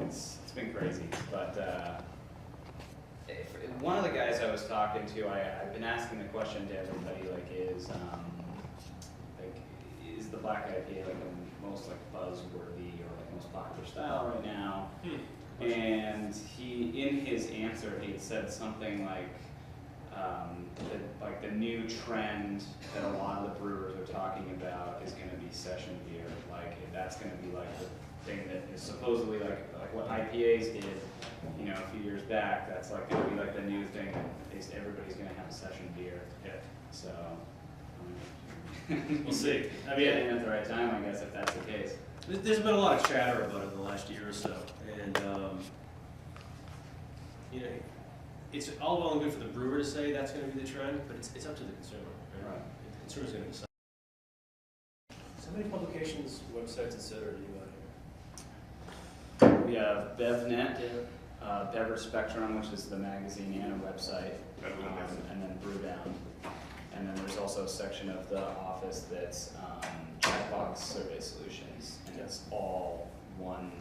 it's been crazy. But one of the guys I was talking to, I've been asking the question to everybody, like, is the black IPA like the most like buzzworthy or like most popular style right now? And he, in his answer, he had said something like, the new trend that a lot of the brewers are talking about is going to be session beer. Like that's going to be like the thing that is supposedly like what IPAs did, you know, a few years back. That's like going to be like the new thing that everybody's going to have a session beer. Yeah. So we'll see. I mean, at the right time, I guess, if that's the case. There's been a lot of chatter about it in the last year or so, and you know, it's all well and good for the brewer to say that's going to be the trend, but it's up to the consumer. Right? The consumer's going to decide. So many publications, websites, etc. do you out here? We have BevNet, Beverage Spectrum, which is the magazine and a website, and then Brewbound. And then there's also a section of the office that's Chatbox Survey Solutions, and it's all one,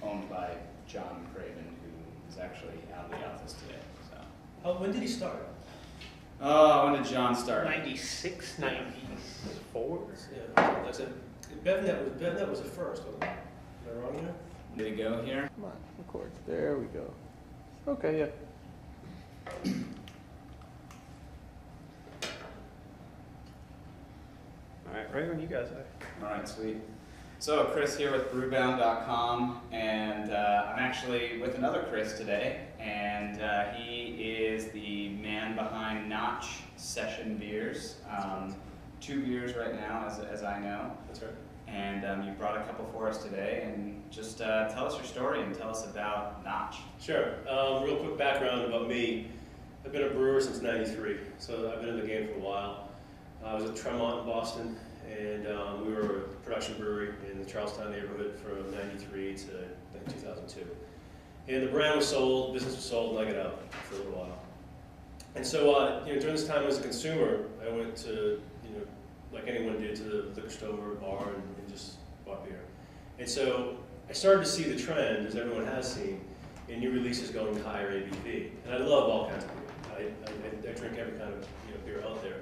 owned by John Craven, who is actually out of the office today. So. When did he start? When did John start? 96, 94? Yeah, that's it. BevNet was the first, wasn't it? Am I wrong here? Did it go here? Come on, record. There we go. Okay, yeah. All right, right when you guys are. All right, sweet. So Chris here with Brewbound.com, and I'm actually with another Chris today, and he is the man behind Notch Session Beers. 2 beers right now, as I know. That's right. And you brought a couple for us today, and just tell us your story and tell us about Notch. Sure. Real quick background about me. I've been a brewer since '93, so I've been in the game for a while. I was at Tremont in Boston, and we were a production brewery in the Charlestown neighborhood from '93 to 2002. And the brand was sold, business was sold, and I got out for a little while. And so, during this time as a consumer, I went to, like anyone did, to the liquor store or bar and just bought beer. And so I started to see the trend, as everyone has seen, in new releases going to higher ABV. And I love all kinds of beer. I drink every kind of beer out there.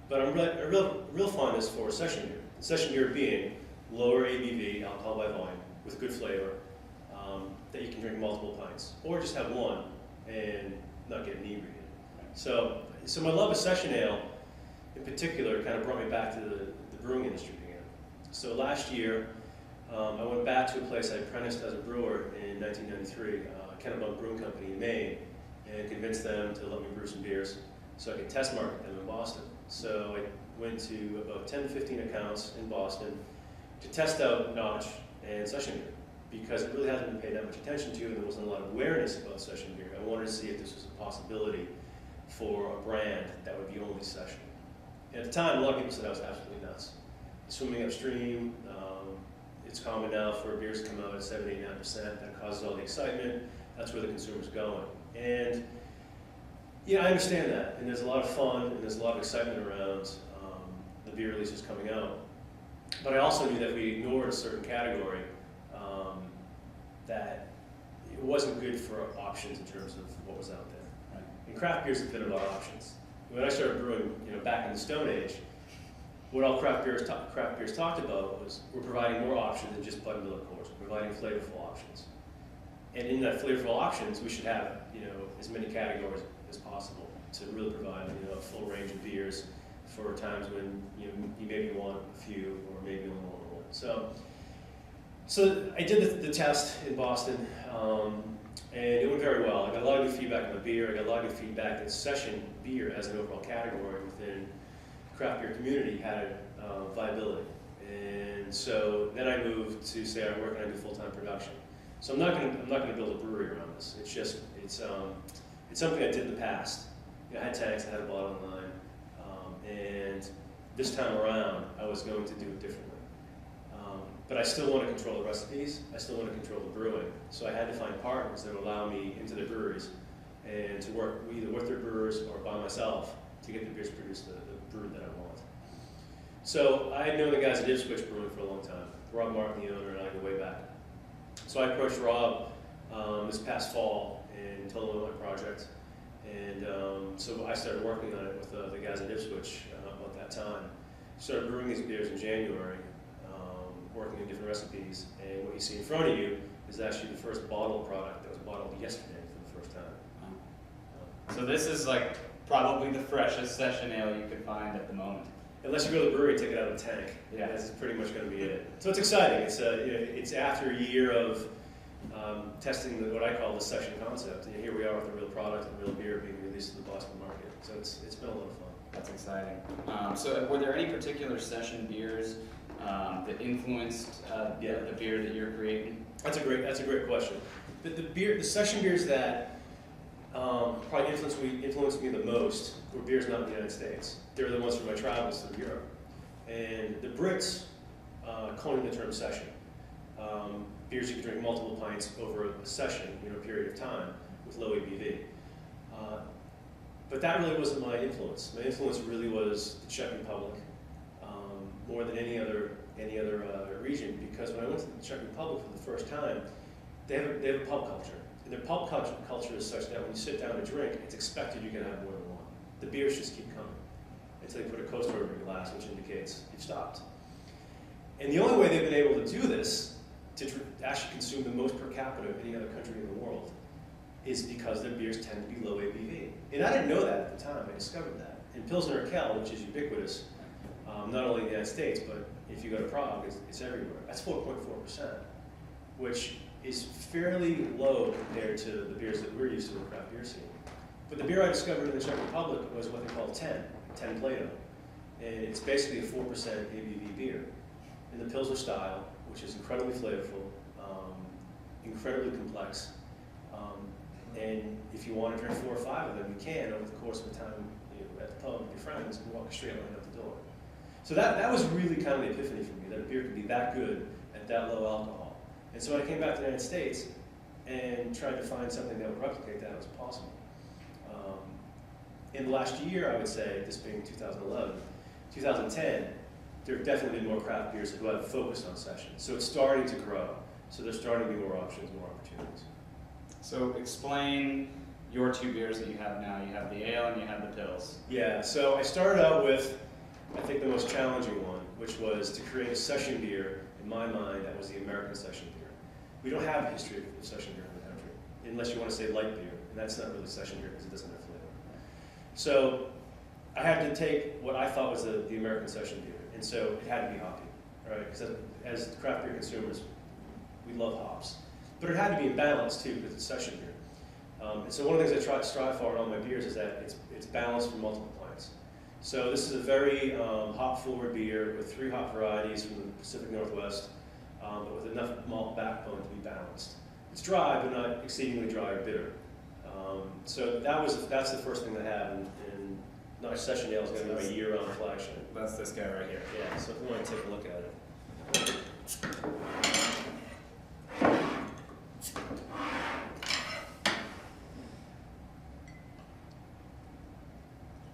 But I'm a real fondness for session beer. Session beer being lower ABV, alcohol by volume, with good flavor, that you can drink multiple pints, or just have one and not get inebriated. So my love of session ale, in particular, kind of brought me back to the brewing industry again. So last year, I went back to a place I apprenticed as a brewer in 1993, Kennebunk Brewing Company in Maine, and convinced them to let me brew some beers so I could test market them in Boston. So I went to about 10 to 15 accounts in Boston to test out Notch and session beer, because it really hasn't been paid that much attention to, and there wasn't a lot of awareness about session beer. I wanted to see if this was a possibility for a brand that would be only session. And at the time, a lot of people said I was absolutely nuts. Swimming upstream, it's common now for beers to come out at 7, 8, 9%. That causes all the excitement. That's where the consumer's going. And yeah, I understand that, and there's a lot of fun, and there's a lot of excitement around the beer releases coming out. But I also knew that we ignored a certain category, that it wasn't good for options in terms of what was out there. Right? And craft beer's a bit about options. When I started brewing, back in the Stone Age, what all craft beers talked about was we're providing more options than just Bud and Miller Coors. We're providing flavorful options. And in that flavorful options, we should have, as many categories as possible to really provide, a full range of beers for times when, you maybe want a few or maybe only want one. So I did the test in Boston, and it went very well. I got a lot of good feedback on the beer. I got a lot of good feedback that session beer as an overall category within the craft beer community had viability. And so then I moved to say, all right, where can I do full-time production? So I'm not going to build a brewery around this. It's something I did in the past. I had tanks, I had a bottling line, and this time around I was going to do it differently. But I still want to control the recipes. I still want to control the brewing. So I had to find partners that would allow me into their breweries and to work either with their brewers or by myself to get the beers produced the brew that I want. So I had known the guys at Ipswich Brewing for a long time. Rob Martin, the owner, and I go way back. So I approached Rob this past fall and told them about my project. And so I started working on it with the guys at Ipswich about that time. Started brewing these beers in January, working on different recipes. And what you see in front of you is actually the first bottled product that was bottled yesterday for the first time. So this is like probably the freshest session ale you could find at the moment. Unless you go to the brewery and take it out of the tank. Yeah. This is pretty much going to be it. So it's exciting. It's after a year of testing what I call the session concept. And here we are with a real product and real beer being released to the Boston market. So it's been a lot of fun. That's exciting. So were there any particular session beers that influenced the beer that you're creating? That's a great question. The session beers that probably influenced me the most were beers not in the United States. They're the ones from my travels through Europe. And the Brits coined the term session. Beers you can drink multiple pints over a session, a period of time with low ABV. But that really wasn't my influence. My influence really was the Czech Republic, more than any other region, because when I went to the Czech Republic for the first time, they have a pub culture. And their pub culture is such that when you sit down to drink, it's expected you're going to have more than one. The beers just keep coming until you put a coaster over your glass, which indicates you've stopped. And the only way they've been able to do this, to actually consume the most per capita of any other country in the world, is because their beers tend to be low ABV. And I didn't know that at the time. I discovered that. And Pilsner Urquell, which is ubiquitous, not only in the United States, but if you go to Prague, it's everywhere. That's 4.4%, which is fairly low compared to the beers that we're used to in the craft beer scene. But the beer I discovered in the Czech Republic was what they call 10 Plato. And it's basically a 4% ABV beer in the Pilsner style, which is incredibly flavorful, incredibly complex. And if you want to drink 4 or 5 of them, you can over the course of a time at the pub with your friends and walk a straight line out the door. So that was really kind of the epiphany for me, that a beer could be that good at that low alcohol. And so when I came back to the United States and tried to find something that would replicate that, it was possible. In the last year, I would say, this being 2011, 2010, there have definitely been more craft beers who have focused on sessions. So it's starting to grow. So there's starting to be more options, more opportunities. So explain your 2 beers that you have now. You have the ale and you have the pills. Yeah, so I started out with, I think, the most challenging one, which was to create a session beer. In my mind, that was the American session beer. We don't have a history of session beer in the country, unless you want to say light beer, and that's not really session beer because it doesn't have flavor. So I had to take what I thought was the American session beer, and so it had to be hoppy, right? Because as craft beer consumers, we love hops. But it had to be in balance too, because it's session beer. And so one of the things I strive for in all my beers is that it's balanced from multiple plants. So this is a very hop-forward beer with 3 hop varieties from the Pacific Northwest, but with enough malt backbone to be balanced. It's dry, but not exceedingly dry or bitter. So that's the first thing to have, and our session ale is going to be my year-round flagship. That's this guy right here. Yeah, so if you want to take a look at it.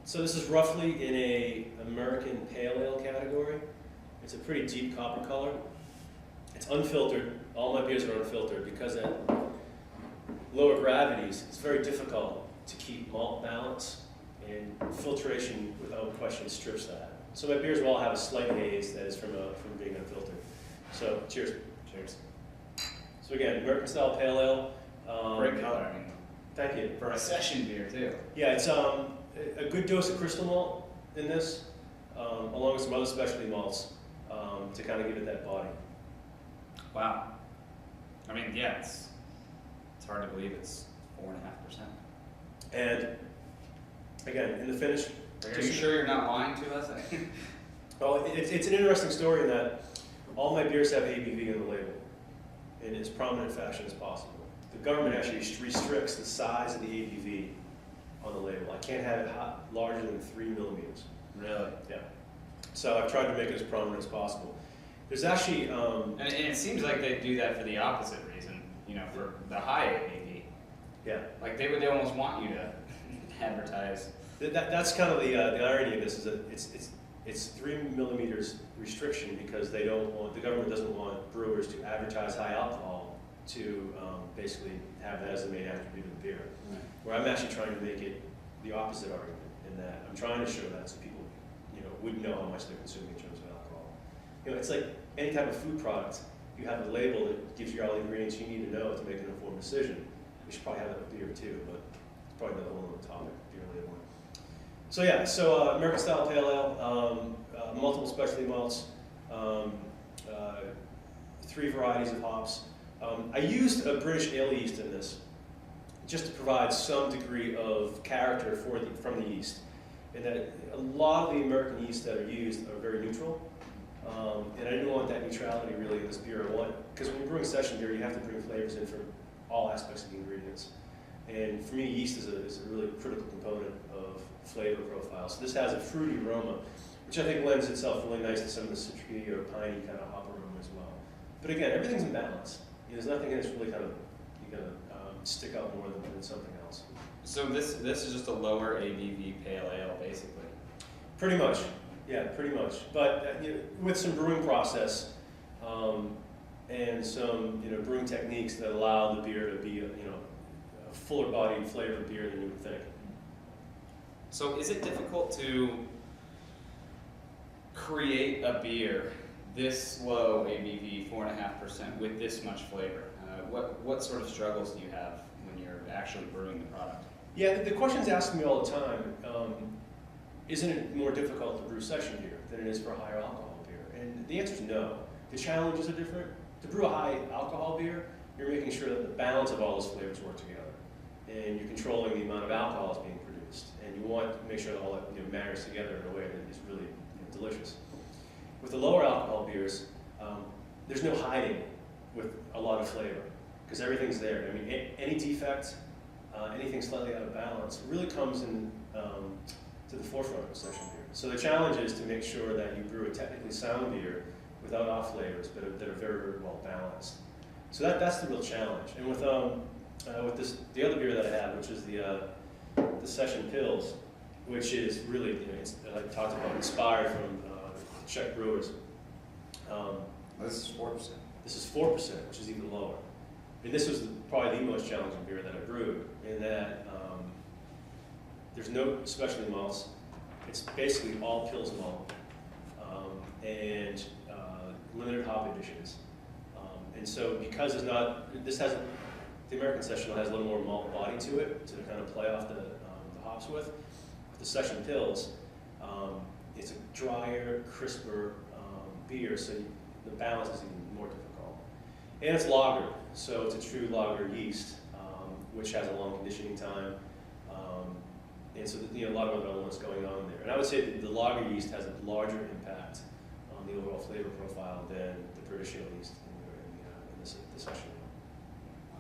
So this is roughly in a American Pale Ale category. It's a pretty deep copper color. It's unfiltered. All my beers are unfiltered because at lower gravities, it's very difficult to keep malt balance, and filtration, without question, strips that. So my beers will all have a slight haze that is from being unfiltered. So cheers. Cheers. So again, American style Pale Ale. Great color. I mean, thank you. for a session beer too. Yeah, it's a good dose of crystal malt in this, along with some other specialty malts to kind of give it that body. Wow. I mean, yeah, it's hard to believe it's 4.5%. And again, in the finish. Are you sure you're not lying to us? Well, it's an interesting story in that all my beers have ABV on the label in as prominent fashion as possible. The government actually restricts the size of the ABV on the label. I can't have it larger than 3 millimeters. Really? Yeah. So I've tried to make it as prominent as possible. There's actually... and it seems like they do that for the opposite reason, for the high ABV. Yeah. Like they would almost want you to advertise. That's kind of the irony of this, is that it's 3 millimeters restriction because the government doesn't want brewers to advertise high alcohol to basically have that as the main attribute of the beer. Right. Where I'm actually trying to make it the opposite argument, in that I'm trying to show that so people, would know how much they're consuming in terms of alcohol. It's like any type of food product. You have a label that gives you all the ingredients you need to know to make an informed decision. We should probably have that with beer too, but it's probably another whole other topic, beer labeling. So yeah, American style pale ale, multiple specialty malts, 3 varieties of hops. I used a British ale yeast in this, just to provide some degree of character from the yeast. And that a lot of the American yeasts that are used are very neutral. And I didn't want that neutrality really in this beer. Because when you're brewing session beer, you have to bring flavors in from all aspects of the ingredients. And for me, yeast is a really critical component of flavor profile. So this has a fruity aroma, which I think lends itself really nice to some of the citrusy or piney kind of hop aroma as well. But again, everything's in balance. There's nothing in this really kind of stick out more than something else. So this is just a lower ABV pale ale, basically. Pretty much, yeah, pretty much. But with some brewing process and some brewing techniques that allow the beer to be a fuller bodied flavored beer than you would think. So is it difficult to create a beer this low ABV, 4.5%, with this much flavor? What sort of struggles do you have when you're actually brewing the product? Yeah, the question's asked me all the time. Isn't it more difficult to brew session beer than it is for a higher alcohol beer? And the answer is no. The challenges are different. To brew a high alcohol beer, you're making sure that the balance of all those flavors work together. And you're controlling the amount of alcohol that's being produced. And you want to make sure that all that marries together in a way that is really delicious. With the lower alcohol beers, there's no hiding with a lot of flavor, because everything's there. I mean, any defect, anything slightly out of balance, really comes in to the forefront of a session beer. So the challenge is to make sure that you brew a technically sound beer without off flavors, but that are very, very well balanced. So that's the real challenge. And with the other beer that I have, which is the Session Pils, which is really, I talked about, inspired from Czech brewers. This is 4%. This is 4%, which is even lower. And this was probably the most challenging beer that I brewed, in that there's no specialty malts. It's basically all Pils malt and limited hop additions. And so because the American Session has a little more malt body to it to kind of play off the hops with. With the Session Pils, it's a drier, crisper beer, so the balance is even more difficult. And it's lagered, so it's a true lager yeast, which has a long conditioning time. And so a lot of other elements going on there. And I would say that the lager yeast has a larger impact on the overall flavor profile than the British ale yeast in the session. Wow.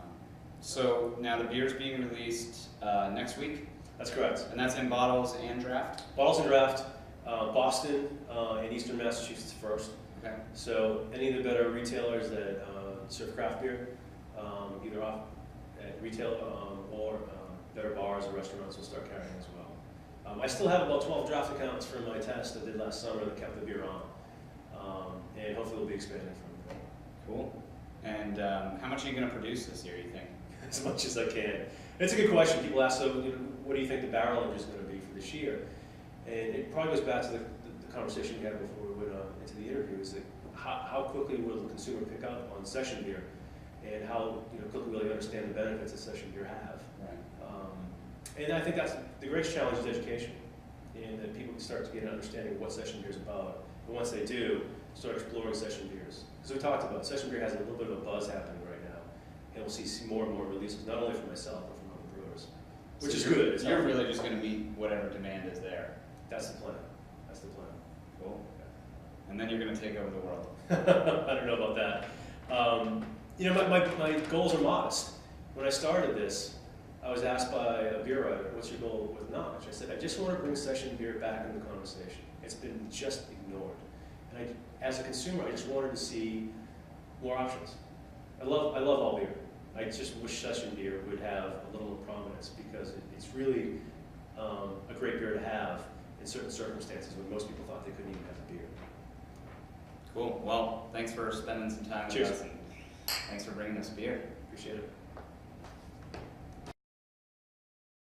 So now the beer's being released next week? That's correct. And that's in bottles and draft? Bottles and draft, Boston and Eastern Massachusetts first. Okay. So any of the better retailers that serve craft beer, either off at retail or better bars or restaurants will start carrying as well. I still have about 12 draft accounts from my test I did last summer that kept the beer on. And hopefully we'll be expanding from there. Cool. And how much are you going to produce this year, you think? As much as I can. It's a good question. People ask, so what do you think the barrelage is going to be for this year? And it probably goes back to the conversation we had before we went into the interview, is that how quickly will the consumer pick up on session beer, and how quickly will they understand the benefits that session beer have. Right. And I think that's the greatest challenge is education, and that people can start to get an understanding of what session beer is about. But once they do, start exploring session beers. Because we talked about, session beer has a little bit of a buzz happening right now, and we'll see more and more releases, not only from myself, but from other brewers, which is good. You're really just going to meet whatever demand is there. That's the plan. That's the plan. Cool. And then you're going to take over the world. I don't know about that. My goals are modest. When I started this, I was asked by a beer writer, what's your goal with knowledge? I said, I just want to bring session beer back into the conversation. It's been just ignored. And as a consumer, I just wanted to see more options. I love all beer. I just wish session beer would have a little more prominence, because it's really a great beer to have in certain circumstances when most people thought they couldn't even have a beer. Cool. Well, thanks for spending some time with us, and thanks for bringing us beer. Appreciate it.